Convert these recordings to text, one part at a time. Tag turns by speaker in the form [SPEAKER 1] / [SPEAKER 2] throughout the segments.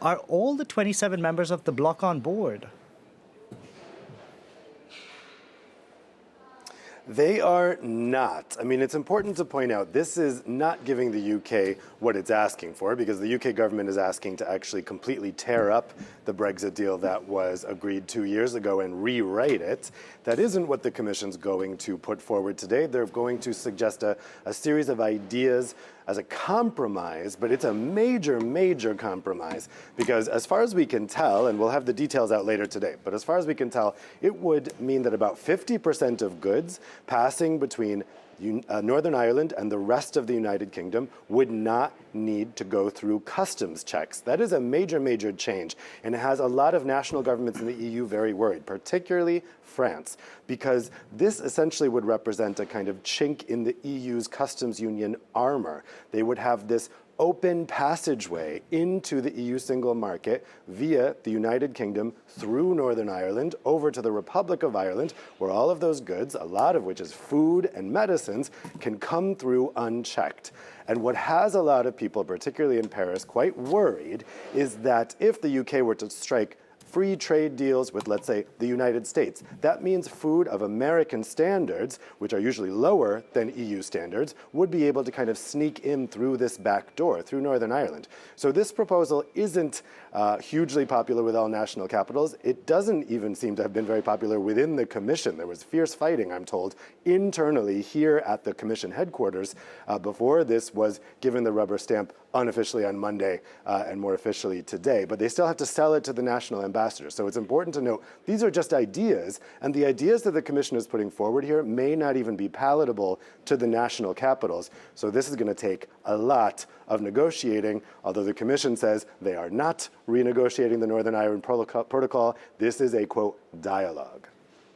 [SPEAKER 1] Are all the 27 members of the bloc on board?
[SPEAKER 2] They are not. I mean, it's important to point out this is not giving the UK what it's asking for, because the UK government is asking to actually completely tear up the Brexit deal that was agreed 2 years ago and rewrite it. That isn't what the Commission's going to put forward today. They're going to suggest a series of ideas as a compromise, but it's a major, major compromise, because as far as we can tell, and we'll have the details out later today, but as far as we can tell, it would mean that about 50% of goods passing between Northern Ireland and the rest of the United Kingdom would not need to go through customs checks. That is a major, major change, and it has a lot of national governments in the EU very worried, particularly France, because this essentially would represent a kind of chink in the EU's customs union armor. They would have this open passageway into the EU single market via the United Kingdom through Northern Ireland over to the Republic of Ireland, where all of those goods, a lot of which is food and medicines, can come through unchecked. And what has a lot of people, particularly in Paris, quite worried is that if the UK were to strike free trade deals with, let's say, the United States. That means food of American standards, which are usually lower than EU standards, would be able to kind of sneak in through this back door, through Northern Ireland. So this proposal isn't hugely popular with all national capitals. It doesn't even seem to have been very popular within the Commission. There was fierce fighting, I'm told, internally here at the Commission headquarters before this was given the rubber stamp unofficially on Monday and more officially today. But they still have to sell it to the national ambassadors. So it's important to note these are just ideas, and the ideas that the Commission is putting forward here may not even be palatable to the national capitals. So this is going to take a lot of negotiating, although the Commission says they are not renegotiating the Northern Ireland Protocol. This is a, quote, dialogue.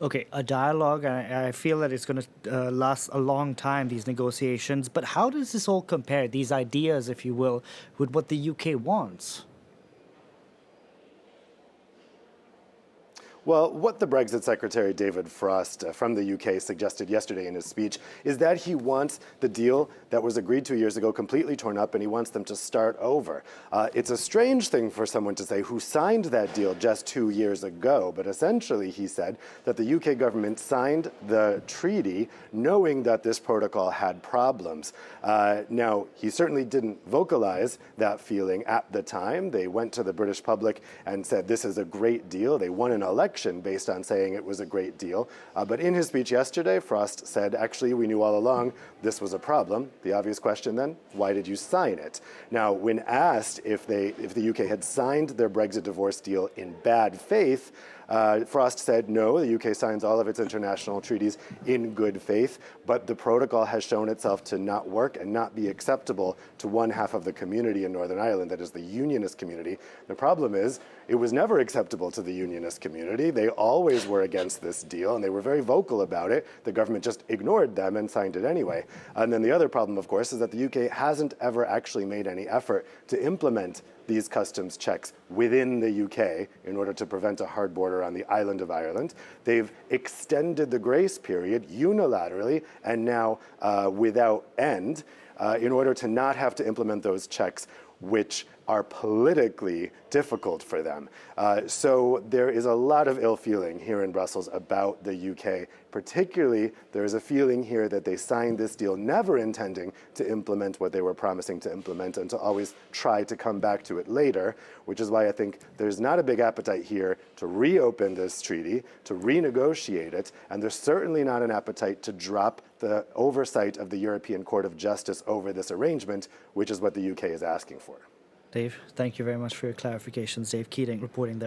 [SPEAKER 1] Okay, a dialogue, and I feel that it's going to last a long time, these negotiations. But how does this all compare, these ideas, if you will, with what the UK wants?
[SPEAKER 2] Well, what the Brexit Secretary David Frost from the UK suggested yesterday in his speech is that he wants the deal that was agreed 2 years ago completely torn up, and he wants them to start over. It's a strange thing for someone to say who signed that deal just 2 years ago, but essentially he said that the UK government signed the treaty knowing that this protocol had problems. Now, he certainly didn't vocalize that feeling at the time. They went to the British public and said this is a great deal. They won an election based on saying it was a great deal. But in his speech yesterday, Frost said, actually, we knew all along this was a problem. The obvious question then, why did you sign it? Now, when asked if the UK had signed their Brexit divorce deal in bad faith, Frost said, no, the UK signs all of its international treaties in good faith, but the protocol has shown itself to not work and not be acceptable to one half of the community in Northern Ireland, that is the Unionist community. The problem is, it was never acceptable to the Unionist community. They always were against this deal, and they were very vocal about it. The government just ignored them and signed it anyway. And then the other problem, of course, is that the UK hasn't ever actually made any effort to implement these customs checks within the UK in order to prevent a hard border on the island of Ireland. They've extended the grace period unilaterally and now without end in order to not have to implement those checks, which are politically difficult for them. So there is a lot of ill feeling here in Brussels about the UK. Particularly, there is a feeling here that they signed this deal never intending to implement what they were promising to implement and to always try to come back to it later, which is why I think there's not a big appetite here to reopen this treaty, to renegotiate it, and there's certainly not an appetite to drop the oversight of the European Court of Justice over this arrangement, which is what the UK is asking for.
[SPEAKER 1] Dave, thank you very much for your clarifications. Dave Keating reporting there.